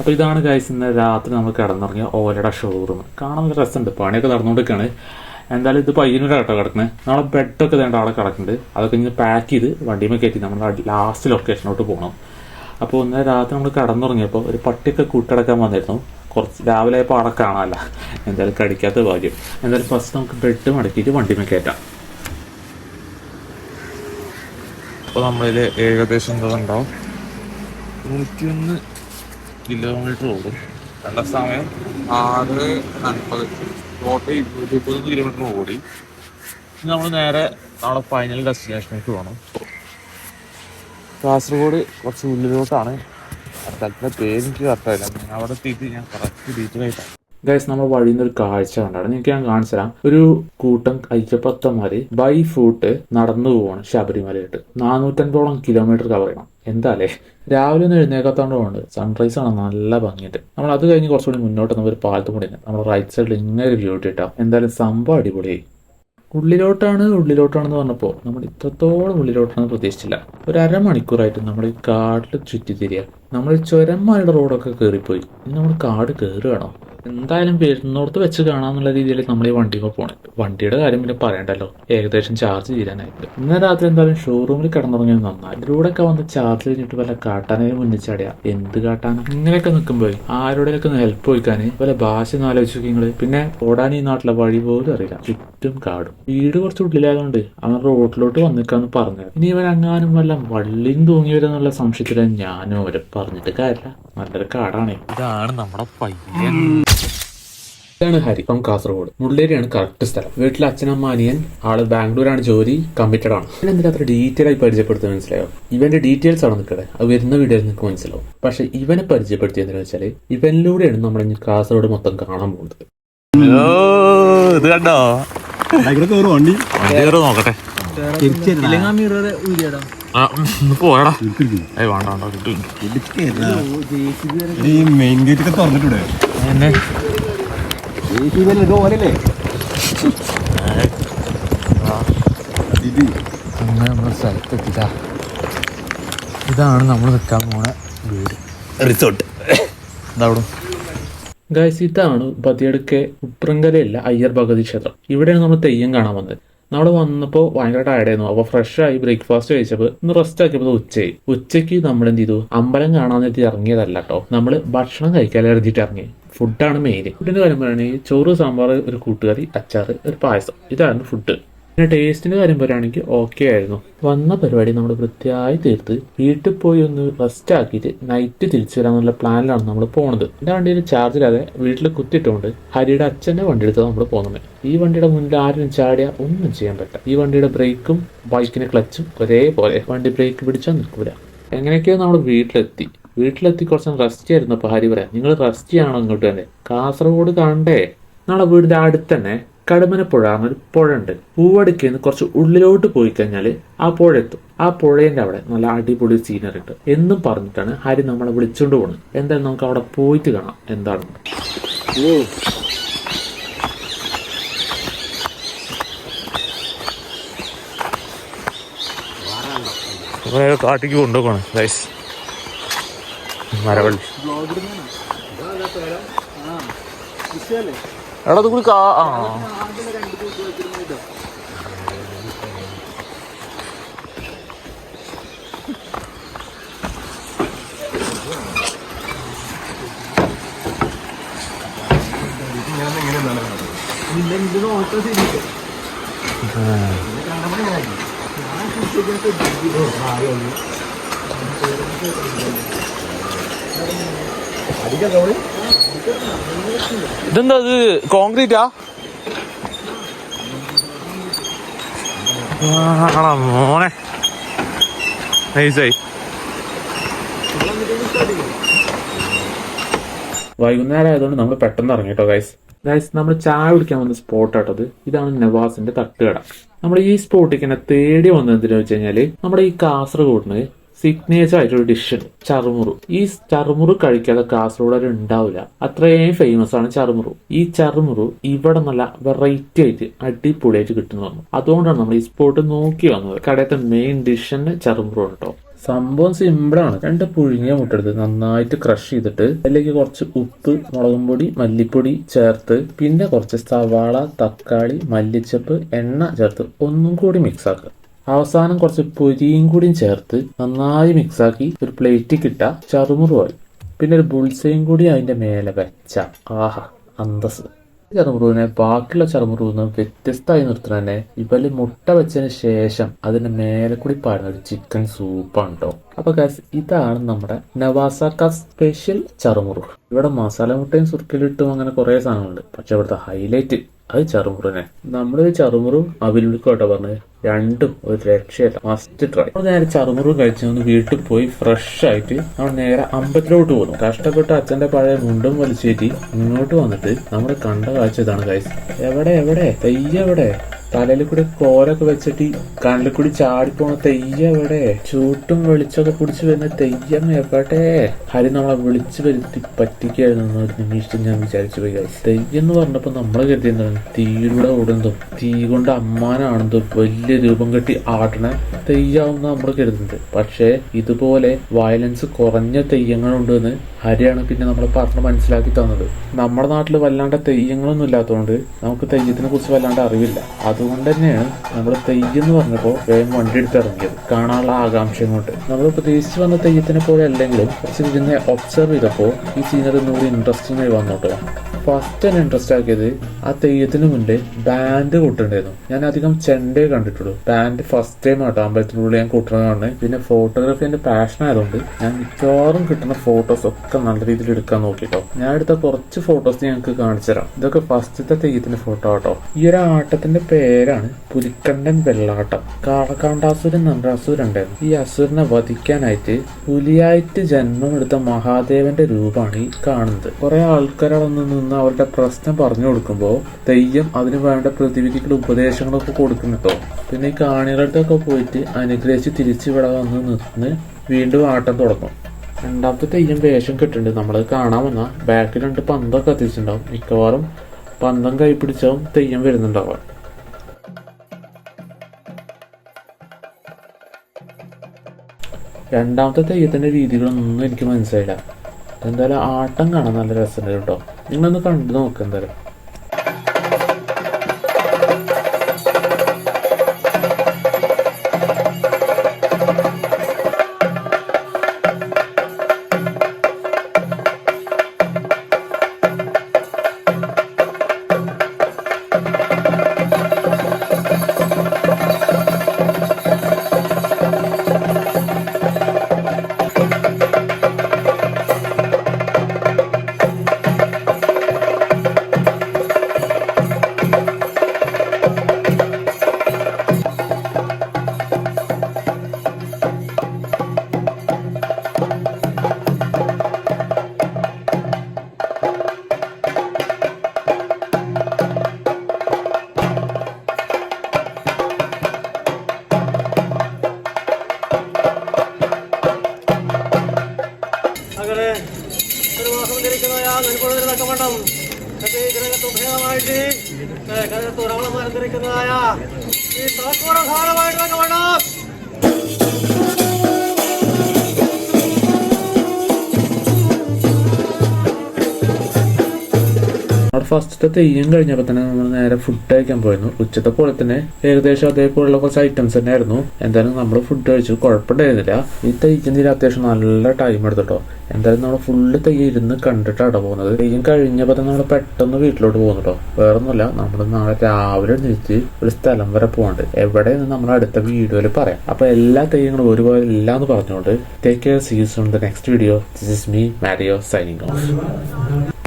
അപ്പോൾ ഇതാണ് ഗൈസ് ഇന്ന് രാത്രി നമ്മൾ കിടന്നിറങ്ങിയ ഓലയുടെ ഷോറൂം. കാണാൻ നല്ല രസമുണ്ട്, പണിയൊക്കെ നടന്നുകൊണ്ടിരിക്കുകയാണ്. എന്തായാലും ഇത് പയ്യന്നൂരാട്ടോ കിടക്കുന്നത്. നമ്മളെ ബെഡൊക്കെ വേണ്ട അവിടെ കിടക്കുന്നുണ്ട്. അതൊക്കെ ഇങ്ങനെ പാക്ക് ചെയ്ത് വണ്ടിയുമേ കയറ്റി നമ്മൾ ലാസ്റ്റ് ലൊക്കേഷനോട്ട് പോകണം. അപ്പോൾ ഇന്നലെ രാത്രി നമ്മൾ കിടന്നുറങ്ങിയപ്പോൾ ഒരു പട്ടിയൊക്കെ കൂട്ടടക്കാൻ വന്നിരുന്നു. കുറച്ച് രാവിലെ ആയപ്പോൾ അവിടെ കാണാമല്ല. എന്തായാലും കടിക്കാത്ത ഭാഗ്യം. എന്തായാലും ഫസ്റ്റ് നമുക്ക് ബെഡ് മടക്കിയിട്ട് വണ്ടിയുമേ കയറ്റാം. അപ്പോൾ നമ്മളിൽ ഏകദേശം എന്താ ഉണ്ടാവും 101 കിലോമീറ്റർ ഓടും. നല്ല സമയം 6:40. ടോട്ടൽ 230 കിലോമീറ്റർ ഓടി. നമ്മൾ നേരെ നമ്മളെ ഫൈനൽ ഡെസ്റ്റിനേഷനിലേക്ക് പോകണം. കാസർഗോഡ് കുറച്ച് ഉള്ളിലോട്ടാണ്. സ്ഥലത്തിൻ്റെ പേര് എനിക്ക് കറക്റ്റായില്ല. അവിടെ എത്തിയിട്ട് ഞാൻ കറക്റ്റ് ഡീറ്റെയിൽ ആയിട്ടാണ്. ഗൈസ്, നമ്മൾ വഴിയിൽ നിന്ന് ഒരു കാഴ്ച കണ്ടാണ്. നിങ്ങൾക്ക് ഞാൻ കാണിച്ചു തരാം. ഒരു കൂട്ടം അയ്യപ്പത്തന്മാര് ബൈ ഫൂട്ട് നടന്നു പോവാണ് ശബരിമലയായിട്ട്. 450ഓളം കിലോമീറ്റർ കവർ ചെയ്യണം. എന്താ അല്ലേ, രാവിലെ ഒന്നും എഴുന്നേക്കാത്തോണ്ട് പോകുന്നുണ്ട്. സൺറൈസ് ആണ് നല്ല ഭംഗിയുണ്ട്. നമ്മൾ അത് കഴിഞ്ഞ് കുറച്ചുകൂടി മുന്നോട്ട് നമ്മൾ ഒരു പാലത്തും കൂടി ഉണ്ട്. നമ്മൾ റൈറ്റ് സൈഡിൽ ഇങ്ങനെ ഒരു വ്യൂ ഇട്ടിട്ടാ. എന്തായാലും സംഭവം അടിപൊളിയായി. ഉള്ളിലോട്ടാണെന്ന് പറഞ്ഞപ്പോൾ നമ്മൾ ഇത്രത്തോളം ഉള്ളിലോട്ടാണെന്ന് പ്രതീക്ഷിച്ചില്ല. ഒരു അരമണിക്കൂറായിട്ട് നമ്മൾ ഈ കാട്ടിൽ ചുറ്റി തിരിയുക. നമ്മൾ ചുരന്മാരുടെ റോഡൊക്കെ കയറിപ്പോയി. ഇനി നമ്മൾ കാട് കയറുകയാണോ? എന്തായാലും വരുന്നോടത്ത് വെച്ച് കാണാന്നുള്ള രീതിയിൽ നമ്മൾ ഈ വണ്ടിയിൽ പോണേ. വണ്ടിയുടെ കാര്യം പിന്നെ പറയണ്ടല്ലോ, ഏകദേശം ചാർജ് തീരാനായിട്ട്. ഇന്നലെ രാത്രി എന്തായാലും ഷോറൂമിൽ കിടന്നുറങ്ങിയത് നന്നായി. ഇതിലൂടെയൊക്കെ വന്ന് ചാർജ് കഴിഞ്ഞിട്ട് വല്ല കാട്ടാനേലും മുന്നിൽ ചാടിയാ എന്ത് കാട്ടാന. ഇങ്ങനെയൊക്കെ നിൽക്കുമ്പോൾ ആരോടെയൊക്കെ ഒന്ന് ഹെൽപ്പ് ചോദിക്കാൻ വല്ല ഭാഷ ഒന്ന് ആലോചിച്ചു നിങ്ങള്. പിന്നെ ഓടാൻ ഈ നാട്ടിലെ വഴി പോലും അറിയില്ല. ചുറ്റും കാടും. വീട് കുറച്ച് ഉള്ളിലായതുകൊണ്ട് അവൻ റോഡിലോട്ട് വന്നിക്കാന്ന് പറഞ്ഞത്. ഇനി ഇവൻ അങ്ങാനും വല്ല വള്ളിയും തൂങ്ങി വരുന്നുള്ള സംശയത്തിലാണ് ഞാനും അവരെ പറഞ്ഞിട്ട് കാര്യമില്ല. നല്ലൊരു കാടാണേ. ഇതാണ് നമ്മുടെ പയ്യൻ. ഇതാണ് ഹരി ഫ്രം കാസർഗോഡ്. മുള്ളേരിയാണ് കറക്റ്റ് സ്ഥലം. വീട്ടിലെ അച്ഛനമ്മ അനിയൻ ആള് ബാംഗ്ലൂരാണ് ജോലി, കമ്മിറ്റഡ് ആണ്. എന്തിനാ അത്ര ഡീറ്റെയിൽ ആയി പരിചയപ്പെടുത്തുന്നത് മനസ്സിലായോ? ഇവന്റെ ഡീറ്റെയിൽസ് ആണ് നിൽക്കട്ടെ, അത് വരുന്ന വീഡിയോയിൽ നിങ്ങൾക്ക് മനസ്സിലാവും. പക്ഷെ ഇവനെ പരിചയപ്പെടുത്തിയതെന്ന് വെച്ചാല് ഇവനിലൂടെയാണ് നമ്മൾ ഇനി കാസർഗോഡ് മൊത്തം കാണാൻ പോകുന്നത്. ഇത് കണ്ടോ വണ്ടി നോക്കട്ടെ. മെയിൻ ഗേറ്റ് ഒക്കെ തുറന്നിട്ടൂടെ? നമ്മുടെ സ്ഥലത്തെത്തില്ല. ഇതാണ് നമ്മൾ നിൽക്കാൻ പോണ വീട്, റിസോർട്ട്. ഇതവിടെ ഗൈസ്, ഇതാണ് ബദിയടുക്കെ ഉപ്രങ്കലയല്ല അയ്യർ ഭഗവതി ക്ഷേത്രം. ഇവിടെയാണ് നമ്മൾ തെയ്യം കാണാൻ വന്നത്. നമ്മൾ വന്നപ്പോൾ ഭയങ്കര ടയർഡായിരുന്നു. അപ്പോൾ ഫ്രഷ് ആയി ബ്രേക്ക്ഫാസ്റ്റ് കഴിച്ചപ്പോൾ ഇന്ന് റെസ്റ്റ് ആക്കിയപ്പോൾ ഉച്ചയ്ക്ക് നമ്മൾ എന്ത് ചെയ്തു, അമ്പലം കാണാൻ എത്തി ഇറങ്ങിയതല്ല കേട്ടോ. നമ്മൾ ഭക്ഷണം കഴിക്കാൻ എഴുതിയിട്ട് ഇറങ്ങി. ഫുഡാണ് മെയിൻ. ഫുഡിന്റെ കാര്യം പറയുകയാണെങ്കിൽ ചോറ്, സാമ്പാർ, ഒരു കൂട്ടുകറി, അച്ചാറ്, ഒരു പായസം. ഇതായിരുന്നു ഫുഡ്. പിന്നെ ടേസ്റ്റിന്റെ കാര്യം പറയുകയാണെങ്കിൽ ഓക്കെ ആയിരുന്നു. വന്ന പരിപാടി നമ്മൾ വൃത്തിയായി തീർത്ത് വീട്ടിൽ പോയി ഒന്ന് റെസ്റ്റ് ആക്കിയിട്ട് നൈറ്റ് തിരിച്ചു വരാന്നുള്ള പ്ലാനിലാണ് നമ്മൾ പോണത്. എൻ്റെ വണ്ടിയിൽ ചാർജ് ഇല്ലാതെ വീട്ടിൽ കുത്തിയിട്ടുകൊണ്ട് ഹരിയുടെ അച്ഛൻ്റെ വണ്ടി എടുത്ത് നമ്മൾ പോകുന്നത്. ഈ വണ്ടിയുടെ മുന്നിൽ ആരും ചാടിയാൽ ഒന്നും ചെയ്യാൻ പറ്റില്ല. ഈ വണ്ടിയുടെ ബ്രേക്കും ബൈക്കിന്റെ ക്ലച്ചും ഒരേപോലെ. വണ്ടി ബ്രേക്ക് പിടിച്ചാൽ നിൽക്കൂല. എങ്ങനെയൊക്കെയോ നമ്മൾ വീട്ടിലെത്തി കുറച്ച് റെസ്റ്റ് ചെയ്യായിരുന്നു. അപ്പോൾ ഹരി പറയാം, നിങ്ങൾ റെസ്റ്റ് ചെയ്യണോ ഇങ്ങോട്ട് തന്നെ? കാസർഗോഡ് കാണണ്ടേ? നമ്മളെ വീടിന്റെ അടുത്ത് തന്നെ കടുമനപ്പുഴ എന്നൊരു പുഴ ഉണ്ട്. പൂവടുക്കിന്ന് കുറച്ച് ഉള്ളിലോട്ട് പോയി കഴിഞ്ഞാൽ ആ പുഴ എത്തും. ആ പുഴേന്റെ അവിടെ നല്ല അടിപൊളി സീനറി ഉണ്ട് എന്നും പറഞ്ഞിട്ടാണ് ഹരി നമ്മളെ വിളിച്ചുകൊണ്ട് പോകുന്നത്. എന്തായാലും നമുക്ക് അവിടെ പോയിട്ട് കാണാം എന്താണ്. കാട്ടിക്ക് കൊണ്ടുപോകണം ഗൈസ്. മരവള്ളി എടാ കൂടി ഇതെന്താ, ഇത് കോൺക്രീറ്റാ? മോനെ നൈസായി. വൈകുന്നേരം ആയതുകൊണ്ട് നമ്മൾ പെട്ടെന്ന് ഇറങ്ങി കേട്ടോ ഗൈസ്. നമ്മൾ ചായ കുടിക്കാൻ വന്ന സ്പോട്ടാട്ടത്. ഇതാണ് നവാസിന്റെ തട്ടുകട. നമ്മൾ ഈ സ്പോട്ടിക്ക് തന്നെ തേടി വന്നത് എന്തിനാ വെച്ച് കഴിഞ്ഞാല് നമ്മുടെ ഈ കാസർഗോഡിന് സിഗ്നേച്ചർ ആയിട്ടൊരു ഡിഷ് ഉണ്ട്, ചറുമുറു. ഈ ചറുമുറു കഴിക്കാതെ കാസർഗോഡ് ഉണ്ടാവില്ല. അത്രയും ഫേമസ് ആണ് ചറുമുറു. ഈ ചറുമുറു ഇവിടെ നല്ല വെറൈറ്റി ആയിട്ട് അടിപൊളിയായിട്ട് കിട്ടുന്നു. അതുകൊണ്ടാണ് നമ്മൾ ഈ സ്പോട്ട് നോക്കി വന്നത്. കടയത്തെ മെയിൻ ഡിഷ് തന്നെ ചറുമുറു ആണ് കേട്ടോ. സംഭവം സിമ്പിളാണ്. 2 പുഴുങ്ങിയ മുട്ട എടുത്ത് നന്നായിട്ട് ക്രഷ് ചെയ്തിട്ട് അതിലേക്ക് കുറച്ച് ഉപ്പ്, മുളകും പൊടി, മല്ലിപ്പൊടി ചേർത്ത് പിന്നെ കുറച്ച് സവാള, തക്കാളി, മല്ലിച്ചപ്പ്, എണ്ണ ചേർത്ത് ഒന്നും കൂടി മിക്സ് ആക്കുക. അവസാനം കുറച്ച് പൊരിയും കൂടിയും ചേർത്ത് നന്നായി മിക്സാക്കി ഒരു പ്ലേറ്റിൽ കിട്ട ചറുമുറുവായി. പിന്നെ ഒരു ബുൾസയും കൂടി അതിന്റെ മേലെ വെച്ച ആഹാ അന്തസ്. ചറുമുറുവിനെ ബാക്കിയുള്ള ചറുമുറുവിന്ന് വ്യത്യസ്തമായി നിർത്തുന്ന തന്നെ ഇവല് മുട്ട വെച്ചതിന് ശേഷം അതിന്റെ മേലെ കൂടി പാടുന്ന ഒരു ചിക്കൻ സൂപ്പാണ് കേട്ടോ. അപ്പൊ ഗൈസ് ഇതാണ് നമ്മുടെ നവാസാക്ക സ്പെഷ്യൽ ചറുമുറു. ഇവിടെ മസാല മുട്ടയും സുർക്കയിലിട്ടും അങ്ങനെ കുറെ സാധനങ്ങളുണ്ട്. പക്ഷെ ഇവിടുത്തെ ഹൈലൈറ്റ് അത് ചറുമുറുനെ. നമ്മളൊരു ചറുമുറും അവിലുക്കോട്ടെ പറഞ്ഞത് രണ്ടും ഒരു രക്ഷയില്ല. Must try. നമ്മൾ നേരെ ചറുമുറും കഴിച്ചു വീട്ടിൽ പോയി ഫ്രഷ് ആയിട്ട് നമ്മൾ നേരെ അമ്പലത്തിലോട്ട് പോകുന്നു. കഷ്ടപ്പെട്ട് അച്ഛന്റെ പഴയ മുണ്ടും വലിച്ചേറ്റി ഇങ്ങോട്ട് വന്നിട്ട് നമ്മൾ കണ്ട കാഴ്ച ഇതാണ് ഗൈസ്. എവിടെ തെയ്യെവിടെ? തലയിൽ കൂടി കോലൊക്കെ വെച്ചിട്ട് കണ്ണിൽ കൂടി ചാടിപ്പോണ തെയ്യെവിടെ? ചൂട്ടും വെളിച്ചൊക്കെ പിടിച്ച് വരുന്ന തെയ്യം എവിടെ? ഹരി നമ്മളെ വിളിച്ചു വരുത്തി പറ്റിക്കായിരുന്നു ഒരു നിമിഷം ഞാൻ വിചാരിച്ചു പോയി ഗൈസ്. തെയ്യെന്ന് പറഞ്ഞപ്പോ നമ്മള് കരുതിയെന്താണ് തീയിലൂടെ ഓടുന്നതും തീ കൊണ്ട് അമ്മാനാണെന്നതും വലിയ രൂപം കെട്ടി ആടണ തെയ്യാവുന്ന നമ്മൾ കരുതുന്നത്. പക്ഷേ ഇതുപോലെ വയലൻസ് കുറഞ്ഞ തെയ്യങ്ങളുണ്ടെന്ന് ഹരിയാണ് പിന്നെ നമ്മളെ പറഞ്ഞ് മനസ്സിലാക്കി തന്നത്. നമ്മുടെ നാട്ടിൽ വല്ലാണ്ട് തെയ്യങ്ങളൊന്നും ഇല്ലാത്തതുകൊണ്ട് നമുക്ക് തെയ്യത്തിനെ കുറിച്ച് വല്ലാണ്ട് അറിവില്ല. അതുകൊണ്ട് തന്നെയാണ് നമ്മൾ തെയ്യെന്ന് പറഞ്ഞപ്പോൾ വേഗം വണ്ടി എടുത്ത് ഇറങ്ങിയത്, കാണാനുള്ള ആകാംക്ഷയും കൊണ്ട്. നമ്മൾ പ്രതീക്ഷിച്ച് വന്ന തെയ്യത്തിനെ പോലെ അല്ലെങ്കിലും കുറച്ച് ഇരുന്ന് ഒബ്സർവ് ചെയ്തപ്പോൾ ഈ സീനറി ഒന്നുകൂടി ഇൻട്രസ്റ്റിംഗ് ആയി വന്നോട്ടോ. ഫസ്റ്റ് തന്നെ ഇൻട്രസ്റ്റ് ആക്കിയത് ആ തെയ്യത്തിന് മുന്നേ ബാൻഡ് കൂട്ടുണ്ടായിരുന്നു. ഞാൻ അധികം ചെണ്ടേ കണ്ടിട്ടുള്ളൂ. ബാൻഡ് ഫസ്റ്റ് ടൈം ആട്ടോ അമ്പലത്തിനുള്ളിൽ ഞാൻ കൂട്ടുന്നത് കാണുന്നത്. പിന്നെ ഫോട്ടോഗ്രാഫി എന്റെ പാഷൻ ആയതുകൊണ്ട് ഞാൻ മിക്കവാറും കിട്ടുന്ന ഫോട്ടോസ് ഒക്കെ നല്ല രീതിയിൽ എടുക്കാൻ നോക്കിട്ടോ. ഞാൻ എടുത്ത കുറച്ച് ഫോട്ടോസ് ഞങ്ങൾക്ക് കാണിച്ചു തരാം. ഇതൊക്കെ ഫസ്റ്റത്തെ തെയ്യത്തിന്റെ ഫോട്ടോ ആട്ടോ. ഈ ഒരു ആട്ടത്തിന്റെ പേരാണ് പുലിക്കണ്ടൻ വെള്ളാട്ടം. കാളകാണ്ടാസുരൻ എന്നൊരു അസുരൻ ഉണ്ടായിരുന്നു. ഈ അസുരനെ വധിക്കാനായിട്ട് പുലിയായിട്ട് ജന്മമെടുത്ത മഹാദേവന്റെ രൂപമാണ് ഈ കാണുന്നത്. കുറെ ആൾക്കാരവിടെ നിന്ന് അവരുടെ പ്രശ്നം പറഞ്ഞു കൊടുക്കുമ്പോൾ തെയ്യം അതിന് വേണ്ട പ്രതിവിധികളും ഉപദേശങ്ങളൊക്കെ കൊടുക്കുന്നുട്ടോ. പിന്നെ ഈ കാണികളുടെയൊക്കെ പോയിട്ട് അനുഗ്രഹിച്ച് തിരിച്ചിവിടെ വന്ന് നിന്ന് വീണ്ടും ആട്ടം തുടങ്ങും. രണ്ടാമത്തെ തെയ്യം വേഷം കെട്ടുണ്ട്. നമ്മളത് കാണാൻ വന്ന ബാക്കിൽ 2 പന്തൊക്കെ എത്തിച്ചിട്ടുണ്ടാവും. മിക്കവാറും പന്തം കൈ പിടിച്ചാവും തെയ്യം വരുന്നുണ്ടാവാം. രണ്ടാമത്തെ തെയ്യത്തിന്റെ രീതികളൊന്നും എനിക്ക് മനസ്സിലായില്ല. എന്തായാലും ആട്ടം കാണാൻ നല്ല രസമുണ്ട് കേട്ടോ. നിങ്ങളൊന്ന് കണ്ടു നോക്ക് എന്തായാലും. ഫസ്റ്റത്തെ തെയ്യം കഴിഞ്ഞപ്പോൾ തന്നെ നമ്മൾ നേരെ ഫുഡ് കഴിക്കാൻ പോയിരുന്നു. ഉച്ചത്തെ പോലെ തന്നെ ഏകദേശം അതേപോലുള്ള കുറച്ച് ഐറ്റംസ് തന്നെ ആയിരുന്നു. എന്തായാലും നമ്മൾ ഫുഡ് കഴിച്ചു, കുഴപ്പമുണ്ടായിരുന്നില്ല. ഈ തെയ്യത്തിന് അത്യാവശ്യം നല്ല ടൈം എടുത്തിട്ടോ. എന്തായാലും നമ്മൾ ഫുള്ള് തെയ്യം ഇരുന്ന് കണ്ടിട്ടാണ് പോകുന്നത്. തെയ്യം കഴിഞ്ഞപ്പോൾ തന്നെ നമ്മൾ പെട്ടെന്ന് വീട്ടിലോട്ട് പോകുന്നു കേട്ടോ. വേറൊന്നുമില്ല, നമ്മൾ നാളെ രാവിലെ എഴുന്നേറ്റ് ഒരു സ്ഥലം വരെ പോകണ്ട്. എവിടെയെന്ന് നമ്മൾ അടുത്ത വീഡിയോയിൽ പറയാം. അപ്പൊ എല്ലാ തെയ്യങ്ങളും ഒരുപോലെ ഇല്ല എന്ന് പറഞ്ഞുകൊണ്ട് take care, see you soon the next video. This is me Mario signing of.